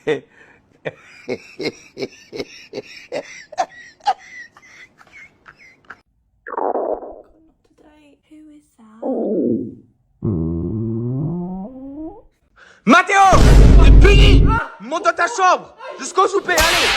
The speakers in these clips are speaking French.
Today, who is that? Mathéo! Puni! Monte dans ta chambre! Jusqu'au souper, allez!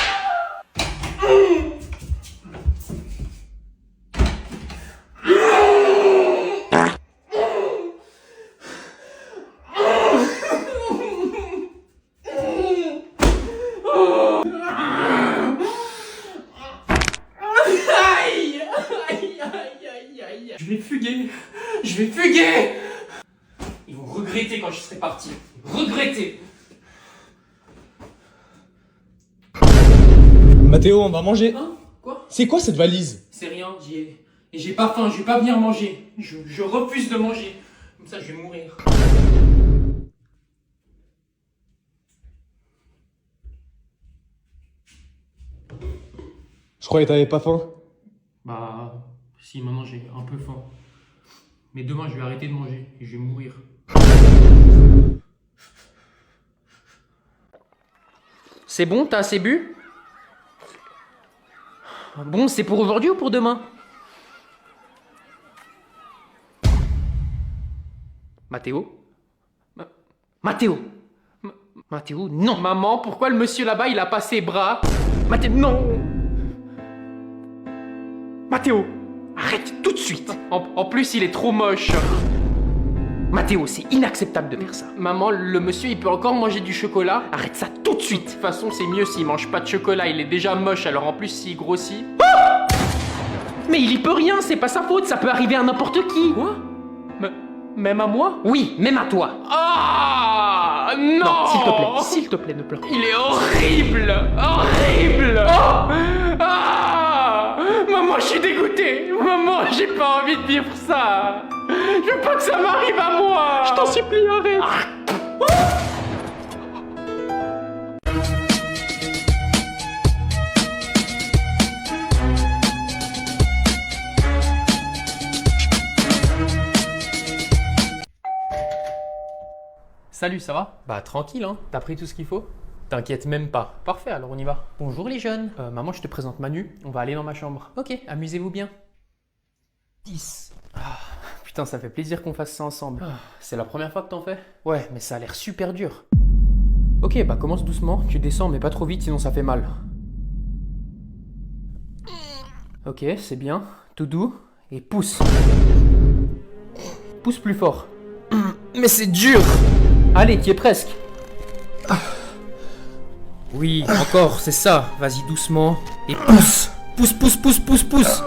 Je vais fuguer. Je vais fuguer. Ils vont regretter quand je serai parti. Regretter. Mathéo, on va manger. Hein? Quoi? C'est quoi cette valise? C'est rien, j'ai pas faim, je vais pas venir manger. Je refuse de manger. Comme ça, je vais mourir. Je croyais que t'avais pas faim. Bah, si, maintenant j'ai un peu faim. Mais demain, je vais arrêter de manger et je vais mourir. C'est bon, t'as assez bu? Bon, c'est pour aujourd'hui ou pour demain? Mathéo? Mathéo? Mathéo, non! Maman, pourquoi le monsieur là-bas, il a pas ses bras? Mathéo, non! Mathéo, arrête tout de suite! En plus, il est trop moche. Mathéo, c'est inacceptable de faire ça. Maman, le monsieur, il peut encore manger du chocolat? Arrête ça tout de suite! De toute façon, c'est mieux s'il mange pas de chocolat, il est déjà moche, alors en plus, s'il grossit... Ah! Mais il y peut rien, c'est pas sa faute, ça peut arriver à n'importe qui! Quoi? Même à moi? Oui, même à toi! Ah! Non! Non, s'il te plaît, ne pleure pas. Il est horrible! Horrible! Oh! Ah! Maman, je suis dégoûté! Maman, j'ai pas envie de vivre ça! Je veux pas que ça m'arrive à moi! Je t'en supplie, arrête! Salut, ça va? Bah tranquille, hein. T'as pris tout ce qu'il faut? T'inquiète même pas. Parfait, alors on y va. Bonjour les jeunes. Maman, je te présente Manu. On va aller dans ma chambre. Ok, amusez-vous bien. 10. Ah, putain, ça fait plaisir qu'on fasse ça ensemble. C'est la première fois que t'en fais? Ouais, mais ça a l'air super dur. Ok, bah commence doucement. Tu descends, mais pas trop vite, sinon ça fait mal. Ok, c'est bien. Tout doux. Et pousse. Pousse plus fort. Mais c'est dur! Allez, t'y es presque. Oui, encore, c'est ça. Vas-y doucement. Et pousse. Pousse, pousse, pousse, pousse, pousse.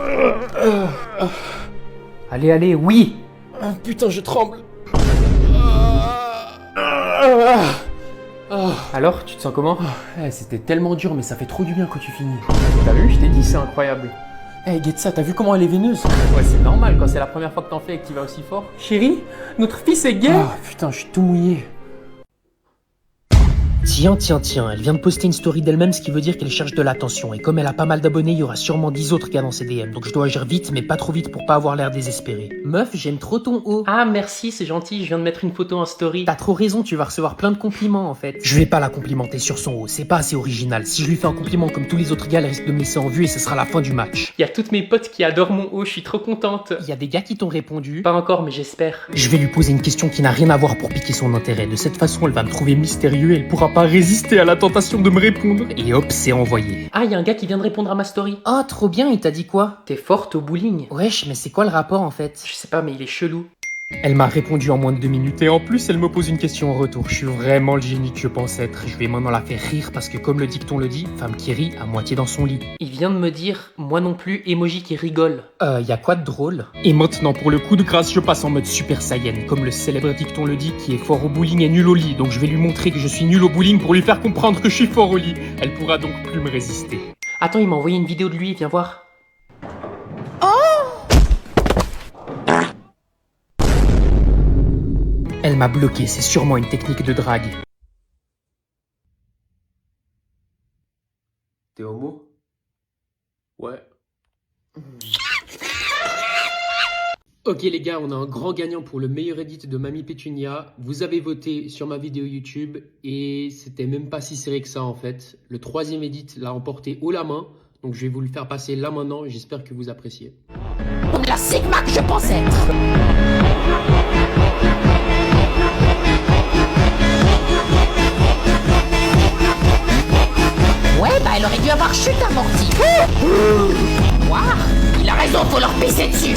Allez, allez, oui. Putain, je tremble. Alors, tu te sens comment? C'était tellement dur, mais ça fait trop du bien quand tu finis. T'as vu, je t'ai dit, c'est incroyable. Hey, get ça, t'as vu comment elle est veineuse? Ouais, c'est normal quand c'est la première fois que t'en fais et que tu vas aussi fort. Chérie, notre fils est gay. Ah, putain, je suis tout mouillé. Tiens, elle vient de poster une story d'elle-même, ce qui veut dire qu'elle cherche de l'attention. Et comme elle a pas mal d'abonnés, il y aura sûrement 10 autres gars dans ses DM. Donc je dois agir vite, mais pas trop vite pour pas avoir l'air désespéré. Meuf, j'aime trop ton haut. Ah, merci, c'est gentil, je viens de mettre une photo en story. T'as trop raison, tu vas recevoir plein de compliments en fait. Je vais pas la complimenter sur son haut, c'est pas assez original. Si je lui fais un compliment comme tous les autres gars, elle risque de me laisser en vue et ce sera la fin du match. Il y a toutes mes potes qui adorent mon haut, je suis trop contente. Il y a des gars qui t'ont répondu. Pas encore, mais j'espère. Je vais lui poser une question qui n'a rien à voir pour piquer son intérêt. De cette façon, elle va me trouver mystérieux et elle pourra pas résister à la tentation de me répondre. Et hop, c'est envoyé. Ah, il y a un gars qui vient de répondre à ma story. Oh, trop bien, il t'a dit quoi? T'es forte au bowling. Wesh, mais c'est quoi le rapport en fait? Je sais pas, mais il est chelou. Elle m'a répondu en moins de 2 minutes et en plus elle me pose une question en retour. Je suis vraiment le génie que je pense être. Je vais maintenant la faire rire parce que comme le dicton le dit, femme qui rit à moitié dans son lit. Il vient de me dire, moi non plus, emoji qui rigole. Y a quoi de drôle? Et maintenant pour le coup de grâce, je passe en mode Super Saiyan. Comme le célèbre dicton le dit, qui est fort au bowling est nul au lit. Donc je vais lui montrer que je suis nul au bowling pour lui faire comprendre que je suis fort au lit. Elle pourra donc plus me résister. Attends, il m'a envoyé une vidéo de lui, viens voir. Elle m'a bloqué, c'est sûrement une technique de drague. T'es homo? Ouais. Ok les gars, on a un grand gagnant pour le meilleur edit de Mamie Pétunia. Vous avez voté sur ma vidéo YouTube et c'était même pas si serré que ça en fait. Le troisième edit l'a emporté haut la main, donc je vais vous le faire passer là maintenant, j'espère que vous appréciez. Comme la Sigma que je pense être. Ouais, bah elle aurait dû avoir chute amortie. Voir, il a raison, faut leur pisser dessus.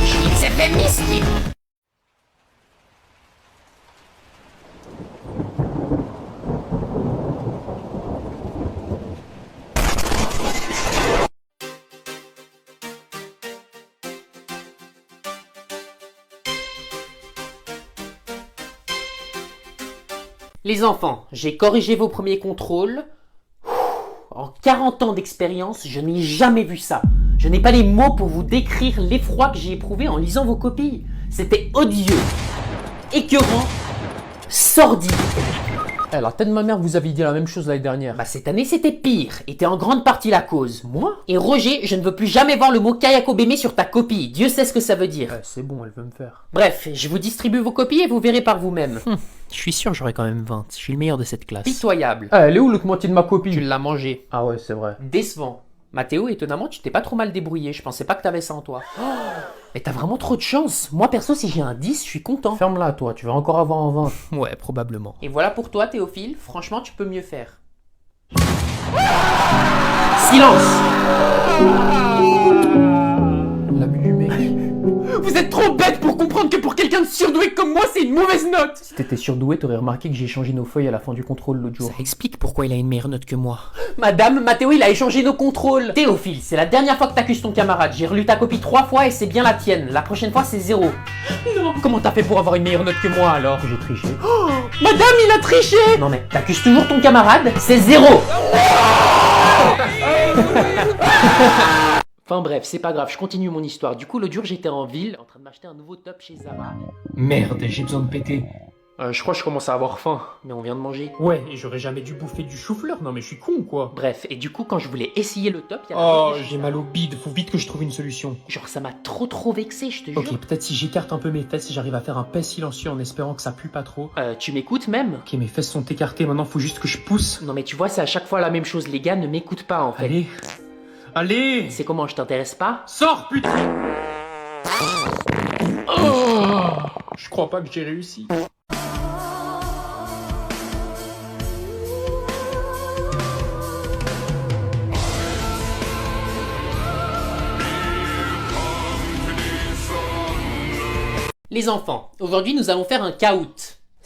Il s'est fait miskin. Les enfants, j'ai corrigé vos premiers contrôles. En 40 ans d'expérience, je n'ai jamais vu ça. Je n'ai pas les mots pour vous décrire l'effroi que j'ai éprouvé en lisant vos copies. C'était odieux, écœurant, sordide. La tête de ma mère, vous aviez dit la même chose l'année dernière. Bah cette année c'était pire, et t'es en grande partie la cause. Moi? Et Roger, je ne veux plus jamais voir le mot Kayako Beme sur ta copie. Dieu sait ce que ça veut dire. C'est bon, elle veut me faire. Bref, je vous distribue vos copies et vous verrez par vous-même. Je suis sûr j'aurais quand même 20. Je suis le meilleur de cette classe. Pitoyable. Elle est où l'autre moitié de ma copie? Tu l'as mangé. Ah ouais, c'est vrai. Décevant. Mathéo, étonnamment, tu t'es pas trop mal débrouillé. Je pensais pas que t'avais ça en toi. Mais t'as vraiment trop de chance. Moi, perso, si j'ai un 10, je suis content. Ferme-la, toi, tu vas encore avoir un 20. Ouais, probablement. Et voilà pour toi, Théophile. Franchement, tu peux mieux faire. Silence! L'abus du mec. Vous êtes trop bête pour comprendre que pour quelqu'un de surdoué comme moi, c'est une mauvaise note. Si t'étais surdoué, t'aurais remarqué que j'ai changé nos feuilles à la fin du contrôle l'autre jour. Ça explique pourquoi il a une meilleure note que moi. Madame, Mathéo, il a échangé nos contrôles. Théophile, c'est la dernière fois que t'accuses ton camarade. J'ai relu ta copie 3 fois et c'est bien la tienne. La prochaine fois, c'est 0. Non, comment t'as fait pour avoir une meilleure note que moi alors? J'ai triché. Madame, il a triché. Non mais, t'accuses toujours ton camarade, c'est 0. Enfin bref, c'est pas grave, je continue mon histoire. Du coup, l'autre jour, j'étais en ville, en train de m'acheter un nouveau top chez Zara. Merde, j'ai besoin de péter. Je crois que je commence à avoir faim. Mais on vient de manger. Ouais, et j'aurais jamais dû bouffer du chou-fleur. Non mais je suis con quoi. Bref, et du coup, quand je voulais essayer le top, il y a Oh, j'ai mal au bide, faut vite que je trouve une solution. Genre, ça m'a trop vexé, je te jure. Ok, peut-être si j'écarte un peu mes fesses, si j'arrive à faire un paix silencieux en espérant que ça pue pas trop. Tu m'écoutes même? Ok, mes fesses sont écartées, maintenant faut juste que je pousse. Non mais tu vois, c'est à chaque fois la même chose, les gars ne m'écoutent pas en fait. Allez. Allez. C'est comment, je t'intéresse pas? Sors, putain. Oh, je crois pas que j'ai réussi. Les enfants, aujourd'hui nous allons faire un caout.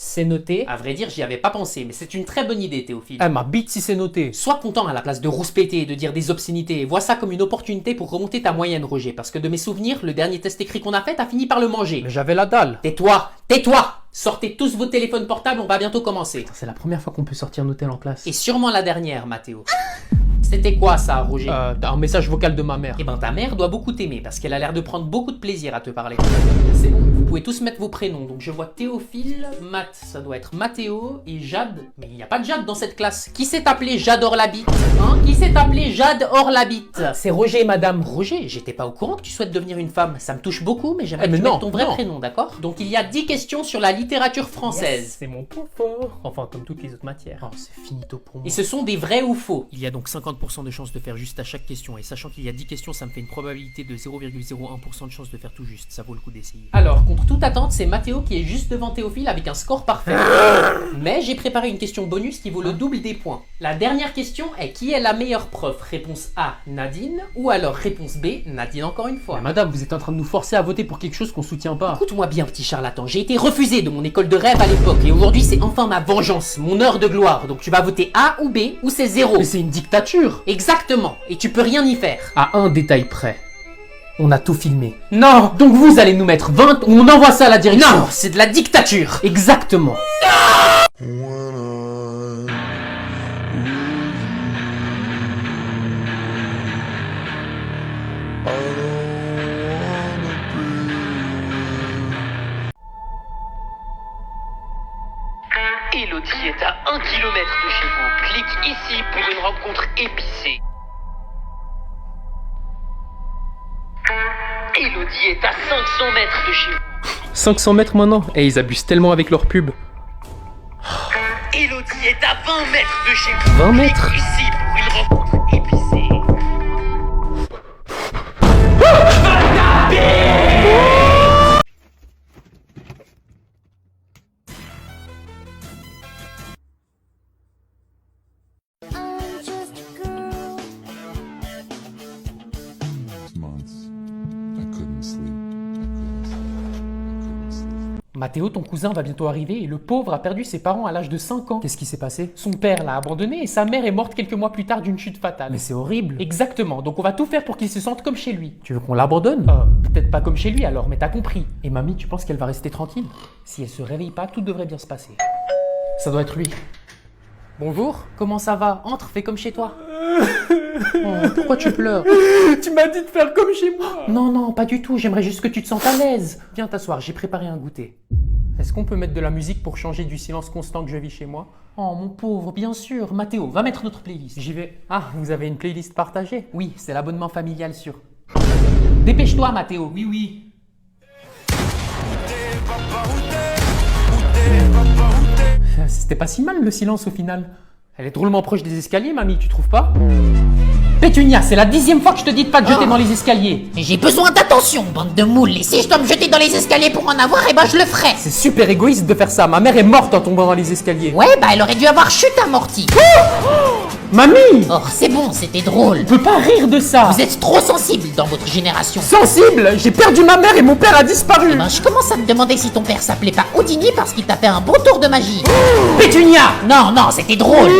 C'est noté. À vrai dire, j'y avais pas pensé, mais c'est une très bonne idée, Théophile. Ma bite si c'est noté. Sois content à la place de rouspéter et de dire des obscénités. Vois ça comme une opportunité pour remonter ta moyenne, Roger. Parce que de mes souvenirs, le dernier test écrit qu'on a fait, t'as fini par le manger. Mais j'avais la dalle. Tais-toi! Tais-toi! Sortez tous vos téléphones portables, on va bientôt commencer. C'est la première fois qu'on peut sortir nos tels en classe. Et sûrement la dernière, Mathéo. C'était quoi ça, Roger? Un message vocal de ma mère. Eh ben ta mère doit beaucoup t'aimer parce qu'elle a l'air de prendre beaucoup de plaisir à te parler. C'est bon, vous pouvez tous mettre vos prénoms. Donc je vois Théophile, Matt, ça doit être Mathéo et Jade. Mais il n'y a pas de Jade dans cette classe. Qui s'est appelé Jade Orlabite? Hein? Qui s'est appelé Jade Orlabite? C'est Roger, madame. Roger, j'étais pas au courant que tu souhaites devenir une femme. Ça me touche beaucoup, mais j'aimerais que tu mettes ton vrai prénom, d'accord? Donc il y a 10 questions sur la littérature française. Yes, c'est mon point fort. Enfin, comme toutes les autres matières. Oh, c'est finito pour moi. Et ce sont des vrais ou faux. Il y a donc 50% de chances de faire juste à chaque question. Et sachant qu'il y a 10 questions, ça me fait une probabilité de 0,01% de chance de faire tout juste. Ça vaut le coup d'essayer. Alors, contre toute attente, c'est Mathéo qui est juste devant Théophile avec un score parfait. Mais j'ai préparé une question bonus qui vaut le double des points. La dernière question est qui est la meilleure prof? Réponse A, Nadine. Ou alors réponse B, Nadine encore une fois. Mais madame, vous êtes en train de nous forcer à voter pour quelque chose qu'on soutient pas. Écoute-moi bien, petit charlatan. J'ai été refusé de mon école de rêve à l'époque. Et aujourd'hui, c'est enfin ma vengeance, mon heure de gloire. Donc tu vas voter A ou B, ou c'est 0. Mais c'est une dictature. Exactement. Et tu peux rien y faire. À un détail près. On a tout filmé. Non. Donc vous allez nous mettre 20 ou on envoie ça à la direction. Non, c'est de la dictature. Exactement. Elodie est à 1 km de chez vous. Clique ici pour une rencontre épicée. Elodie est à 500 mètres de chez vous. 500 mètres maintenant. Et ils abusent tellement avec leur pub. Elodie est à 20 mètres de chez vous. 20 mètres? Clique ici pour une rencontre épicée. Mathéo, ton cousin va bientôt arriver et le pauvre a perdu ses parents à l'âge de 5 ans. Qu'est-ce qui s'est passé? Son père l'a abandonné et sa mère est morte quelques mois plus tard d'une chute fatale. Mais c'est horrible. Exactement, donc on va tout faire pour qu'il se sente comme chez lui. Tu veux qu'on l'abandonne? Peut-être pas comme chez lui alors, mais t'as compris. Et mamie, tu penses qu'elle va rester tranquille? Si elle se réveille pas, tout devrait bien se passer. Ça doit être lui. Bonjour, comment ça va? Entre, fais comme chez toi. Oh, pourquoi tu pleures? Tu m'as dit de faire comme chez moi. Non, non, pas du tout, j'aimerais juste que tu te sentes à l'aise. Viens t'asseoir, j'ai préparé un goûter. Est-ce qu'on peut mettre de la musique pour changer du silence constant que je vis chez moi? Oh mon pauvre, bien sûr. Mathéo, va mettre notre playlist. J'y vais. Ah, vous avez une playlist partagée? Oui, c'est l'abonnement familial sur... Dépêche-toi Mathéo. Oui, oui. C'était pas si mal le silence au final. Elle est drôlement proche des escaliers, mamie, tu trouves pas? Pétunia, c'est la 10e fois que je te dis de pas te jeter dans les escaliers. Mais j'ai besoin d'attention, bande de moules. Et si je dois me jeter dans les escaliers pour en avoir, eh ben je le ferai. C'est super égoïste de faire ça. Ma mère est morte en tombant dans les escaliers. Ouais, bah elle aurait dû avoir chute amortie. Mamie! Oh, c'est bon, c'était drôle. On peut pas rire de ça. Vous êtes trop sensible dans votre génération. Sensible? J'ai perdu ma mère et mon père a disparu. Eh ben, je commence à me demander si ton père s'appelait pas Houdini parce qu'il t'a fait un beau tour de magie. Pétunia! Non, non, c'était drôle.